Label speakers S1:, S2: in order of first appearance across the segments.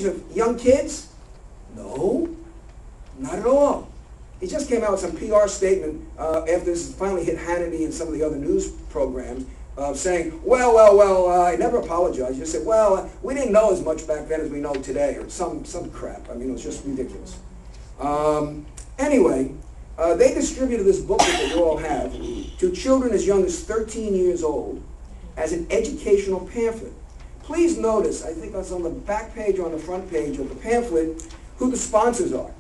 S1: of young kids? No, not at all. He just came out with some PR statement after this finally hit Hannity and some of the other news programs, saying, I never apologized. He just said, we didn't know as much back then as we know today, or some crap. I mean, it was just ridiculous. Anyway, they distributed this booklet that you all have to children as young as 13 years old as an educational pamphlet. Please notice, I think that's on the back page or on the front page of the pamphlet, who the sponsors are.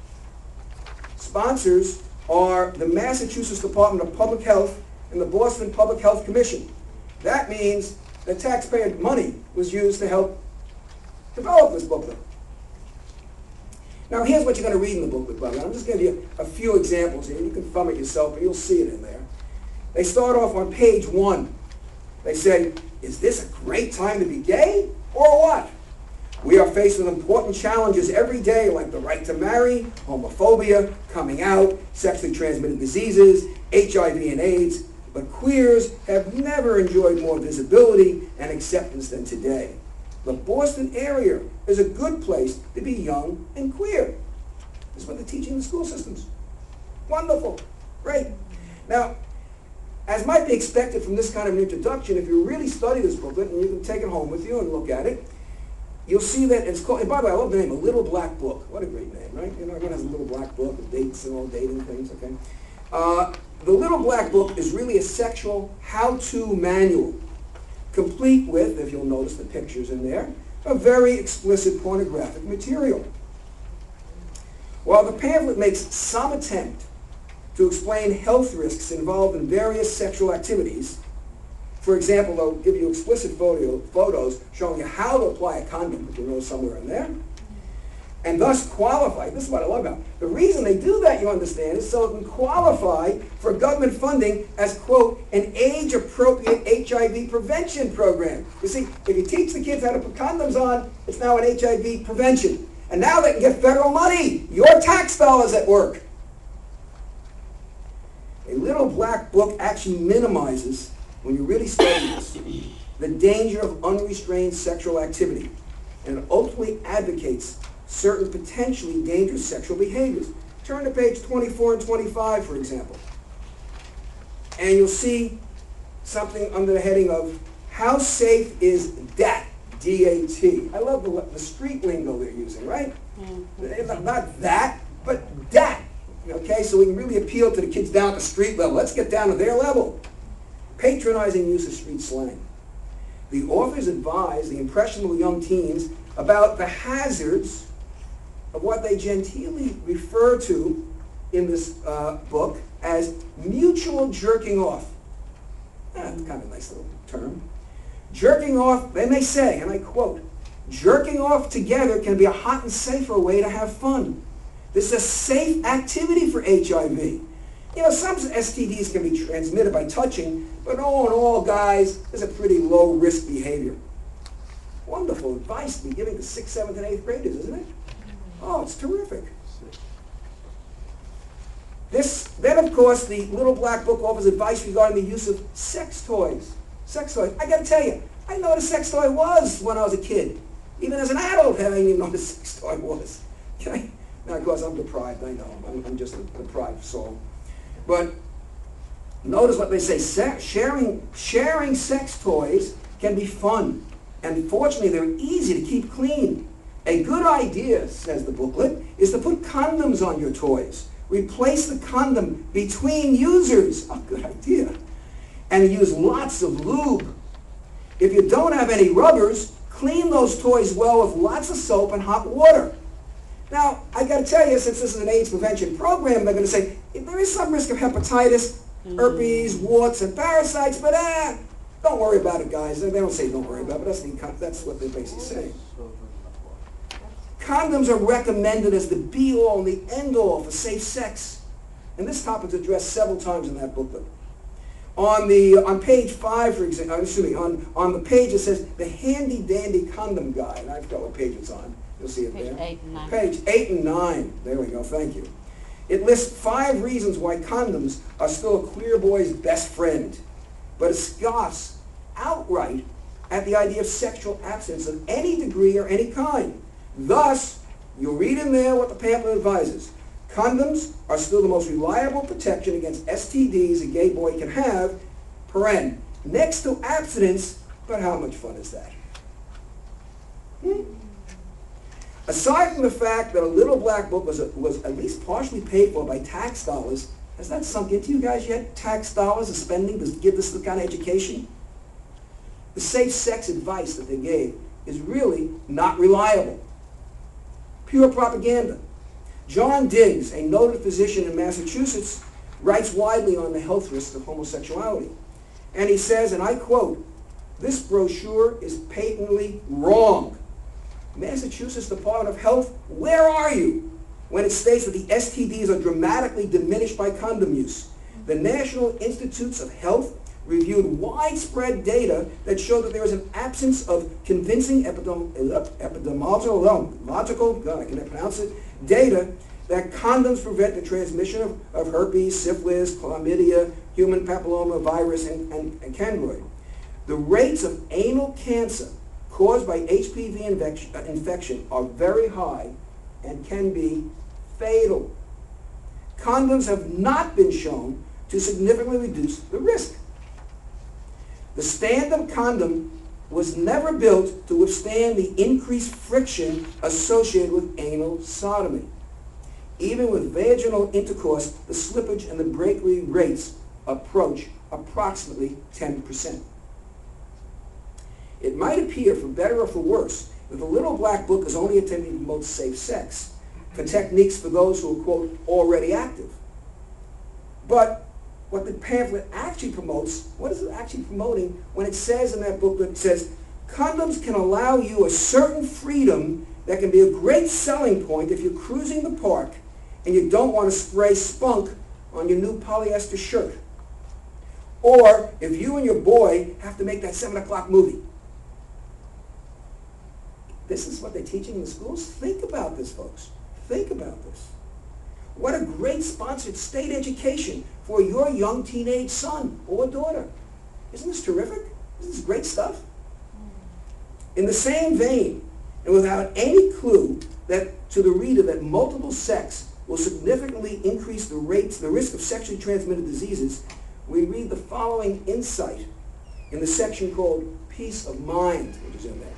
S1: Sponsors are the Massachusetts Department of Public Health and the Boston Public Health Commission. That means that taxpayer money was used to help develop this booklet. Now here's what you're going to read in the booklet, by the way. I'm just going to give you a few examples here. You can thumb it yourself, but you'll see it in there. They start off on page 1. They say, is this a great time to be gay, or what? We are faced with important challenges every day, like the right to marry, homophobia, coming out, sexually transmitted diseases, HIV and AIDS, but queers have never enjoyed more visibility and acceptance than today. The Boston area is a good place to be young and queer. This is what they're teaching in the school systems. Wonderful. Great. Now, as might be expected from this kind of an introduction, if you really study this booklet, and you can take it home with you and look at it, you'll see that it's called, and by the way, I love the name, A Little Black Book. What a great name, right? You know, everyone has a little black book with dates and all dating things, okay? The Little Black Book is really a sexual how-to manual, complete with, if you'll notice the pictures in there, a very explicit pornographic material. While the pamphlet makes some attempt to explain health risks involved in various sexual activities, for example, they'll give you explicit photos showing you how to apply a condom, if you know somewhere in there, and thus qualify. This is what I love about it. The reason they do that, you understand, is so it can qualify for government funding as, quote, an age-appropriate HIV prevention program. You see, if you teach the kids how to put condoms on, it's now an HIV prevention. And now they can get federal money. Your tax dollars at work. A Little Black Book actually minimizes, when you really study this, the danger of unrestrained sexual activity, and it ultimately advocates certain potentially dangerous sexual behaviors. Turn to page 24 and 25, for example, and you'll see something under the heading of how safe is DAT, D-A-T. I love the street lingo they're using, right? Mm-hmm. Not that, but DAT. Okay, so we can really appeal to the kids down at the street level. Let's get down to their level. Patronizing use of street slang. The authors advise the impressionable young teens about the hazards of what they genteelly refer to in this book as mutual jerking off. That's kind of a nice little term. Jerking off, they may say, and I quote, jerking off together can be a hot and safer way to have fun. This is a safe activity for HIV. You know, some STDs can be transmitted by touching, but all in all, guys, it's a pretty low-risk behavior. Wonderful advice to be giving to 6th, 7th, and 8th graders, isn't it? Oh, it's terrific. Then, of course, the Little Black Book offers advice regarding the use of sex toys. Sex toys. I got to tell you, I didn't know what a sex toy was when I was a kid. Even as an adult, I didn't even know what a sex toy was. Okay? Now, of course, I'm deprived, I know. I'm just a deprived soul. But notice what they say. Sharing sex toys can be fun. And fortunately, they're easy to keep clean. A good idea, says the booklet, is to put condoms on your toys. Replace the condom between users. Oh, good idea. And use lots of lube. If you don't have any rubbers, clean those toys well with lots of soap and hot water. Now, I got to tell you, since this is an AIDS prevention program, they're going to say, there is some risk of hepatitis, herpes, warts, and parasites, but don't worry about it, guys. They don't say don't worry about it, but that's what they're basically saying. Condoms are recommended as the be-all and the end-all for safe sex. And this topic is addressed several times in that booklet. On page 5, for example, on the page it says, the handy-dandy condom guide. I forgot what page it's on. You'll see it there.
S2: Page 8 and 9.
S1: Page 8 and 9. There we go. Thank you. It lists 5 reasons why condoms are still a queer boy's best friend, but it scoffs outright at the idea of sexual abstinence of any degree or any kind. Thus, you'll read in there what the pamphlet advises. Condoms are still the most reliable protection against STDs a gay boy can have, paren, next to abstinence, but how much fun is that? Aside from the fact that a little black book was at least partially paid for by tax dollars, has that sunk into you guys yet? Tax dollars are spending to give this kind of education? The safe sex advice that they gave is really not reliable. Pure propaganda. John Diggs, a noted physician in Massachusetts, writes widely on the health risks of homosexuality. And he says, and I quote, "This brochure is patently wrong. Massachusetts Department of Health, where are you when it states that the STDs are dramatically diminished by condom use? The National Institutes of Health reviewed widespread data that showed that there is an absence of convincing epidemiological, God, I can't pronounce it, data that condoms prevent the transmission of herpes, syphilis, chlamydia, human papilloma virus, and chondroid. The rates of anal cancer caused by HPV infection are very high and can be fatal. Condoms have not been shown to significantly reduce the risk. The standard condom was never built to withstand the increased friction associated with anal sodomy. Even with vaginal intercourse, the slippage and the breakaway rates approach approximately 10%. It might appear, for better or for worse, that the Little Black Book is only attempting to promote safe sex, for techniques for those who are, quote, already active. But what the pamphlet actually promotes, what is it actually promoting when it says in that booklet, it says, condoms can allow you a certain freedom that can be a great selling point if you're cruising the park and you don't want to spray spunk on your new polyester shirt. Or if you and your boy have to make that 7 o'clock movie. This is what they're teaching in the schools? Think about this, folks. Think about this. What a great sponsored state education for your young teenage son or daughter. Isn't this terrific? Isn't this great stuff? In the same vein, and without any clue that to the reader that multiple sex will significantly increase the risk of sexually transmitted diseases, we read the following insight in the section called Peace of Mind, which is in there.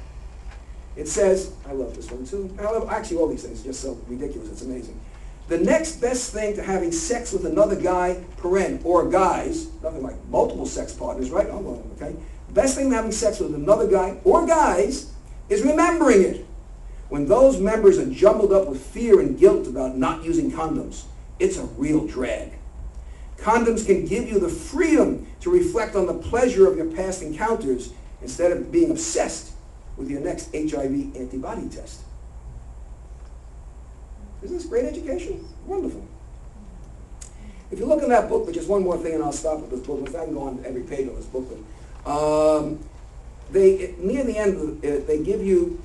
S1: It says, I love this one too. I love actually all these things, just so ridiculous, it's amazing. The next best thing to having sex with another guy, paren, or guys, nothing like multiple sex partners, right? Okay. The best thing to having sex with another guy or guys is remembering it. When those members are jumbled up with fear and guilt about not using condoms, it's a real drag. Condoms can give you the freedom to reflect on the pleasure of your past encounters instead of being obsessed with your next HIV antibody test. Isn't this great education? Wonderful. If you look in that booklet, just one more thing and I'll stop with this booklet. I can go on every page of this booklet. Near the end, they give you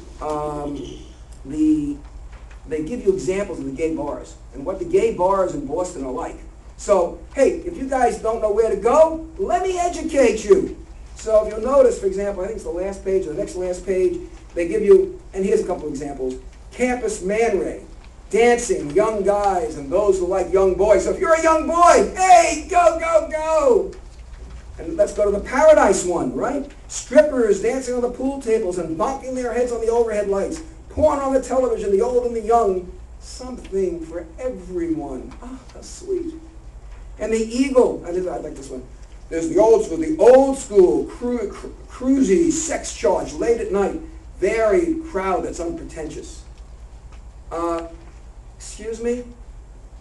S1: examples of the gay bars and what the gay bars in Boston are like. So, hey, if you guys don't know where to go, let me educate you. So if you'll notice, for example, I think it's the last page or the next last page, they give you, and here's a couple of examples, Campus Man Ray, dancing, young guys, and those who like young boys. So if you're a young boy, hey, go, go, go. And let's go to the Paradise one, right? Strippers dancing on the pool tables and bonking their heads on the overhead lights. Porn on the television, the old and the young. Something for everyone. Ah, how sweet. And the Eagle, I like this one. There's the old school, cruisy, sex charge, late at night, varied crowd that's unpretentious. Excuse me?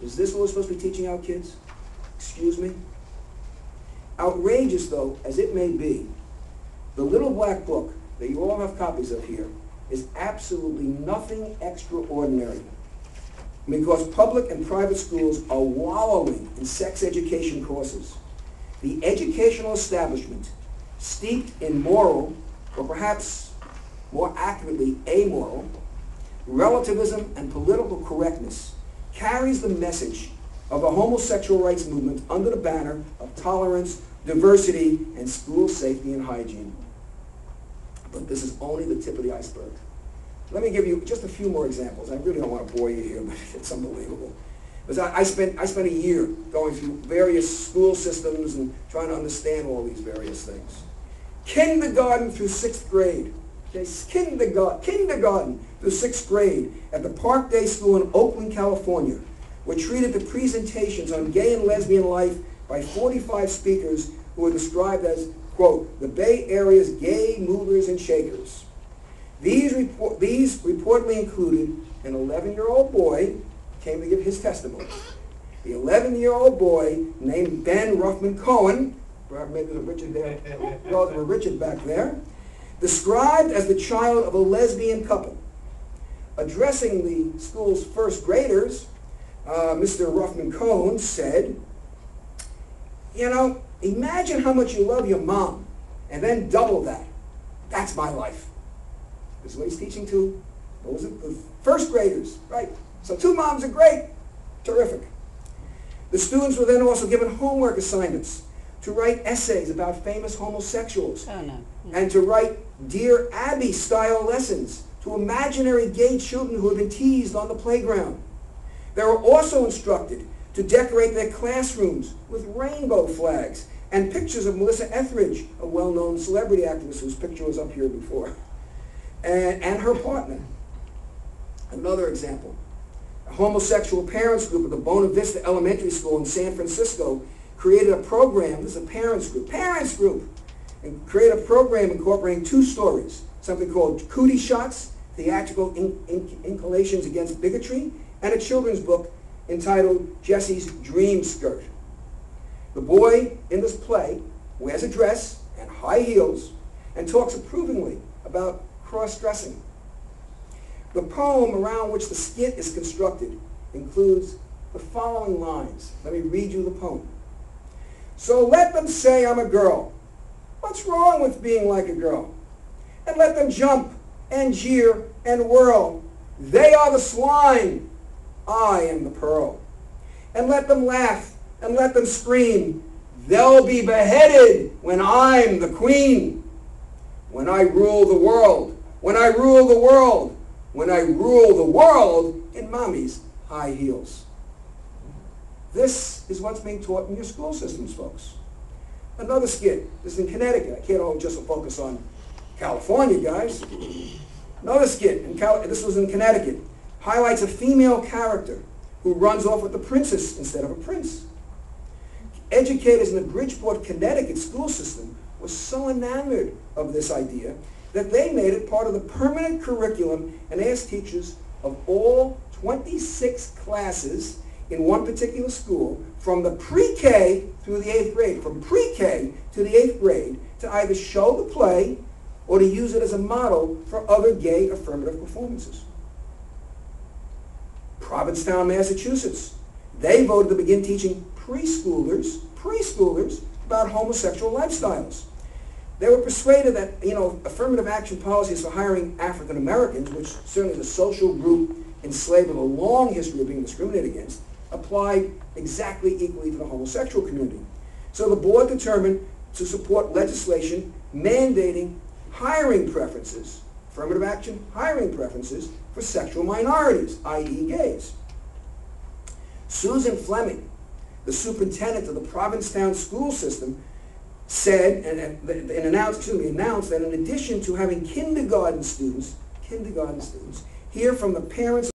S1: Is this what we're supposed to be teaching our kids? Excuse me? Outrageous, though, as it may be, the Little Black Book that you all have copies of here is absolutely nothing extraordinary, because public and private schools are wallowing in sex education courses. The educational establishment, steeped in moral, or perhaps more accurately amoral, relativism and political correctness, carries the message of a homosexual rights movement under the banner of tolerance, diversity, and school safety and hygiene. But this is only the tip of the iceberg. Let me give you just a few more examples. I really don't want to bore you here, but it's unbelievable. Because I spent a year going through various school systems and trying to understand all these various things. Kindergarten through 6th grade. Okay, kindergarten through 6th grade at the Park Day School in Oakland, California, were treated to presentations on gay and lesbian life by 45 speakers who were described as, quote, the Bay Area's gay movers and shakers. These reportedly included an 11-year-old boy, came to give his testimony. The 11-year-old boy named Ben Ruffman Cohen, maybe there's a Richard there, relative of Richard back there, described as the child of a lesbian couple. Addressing the school's first graders, Mr. Ruffman Cohen said, you know, imagine how much you love your mom, and then double that. That's my life. This is what he's teaching to those the first graders, right? So 2 moms are great. Terrific. The students were then also given homework assignments to write essays about famous homosexuals and to write Dear Abby-style lessons to imaginary gay children who had been teased on the playground. They were also instructed to decorate their classrooms with rainbow flags and pictures of Melissa Etheridge, a well-known celebrity activist whose picture was up here before, and her partner. Another example. A homosexual parents group at the Bona Vista Elementary School in San Francisco created a program, this is a parents group, and created a program incorporating 2 stories, something called Cootie Shots, Theatrical Inculcations Against Bigotry, and a children's book entitled Jesse's Dream Skirt. The boy in this play wears a dress and high heels and talks approvingly about cross-dressing. The poem around which the skit is constructed includes the following lines. Let me read you the poem. So let them say I'm a girl. What's wrong with being like a girl? And let them jump and jeer and whirl. They are the swine. I am the pearl. And let them laugh and let them scream. They'll be beheaded when I'm the queen. When I rule the world, when I rule the world, when I rule the world in mommy's high heels. This is what's being taught in your school systems, folks. Another skit. This is in Connecticut. I can't all just focus on California, guys. Another skit. This was in Connecticut. Highlights a female character who runs off with a princess instead of a prince. Educators in the Bridgeport, Connecticut school system were so enamored of this idea that they made it part of the permanent curriculum and asked teachers of all 26 classes in one particular school, from the pre-K through the 8th grade, from pre-K to the 8th grade, to either show the play or to use it as a model for other gay affirmative performances. Provincetown, Massachusetts. They voted to begin teaching preschoolers about homosexual lifestyles. They were persuaded that, affirmative action policies for hiring African Americans, which certainly is a social group enslaved with a long history of being discriminated against, applied exactly equally to the homosexual community. So the board determined to support legislation mandating hiring preferences, affirmative action hiring preferences for sexual minorities, i.e. gays. Susan Fleming, the superintendent of the Provincetown school system, said and announced that in addition to having kindergarten students hear from the parents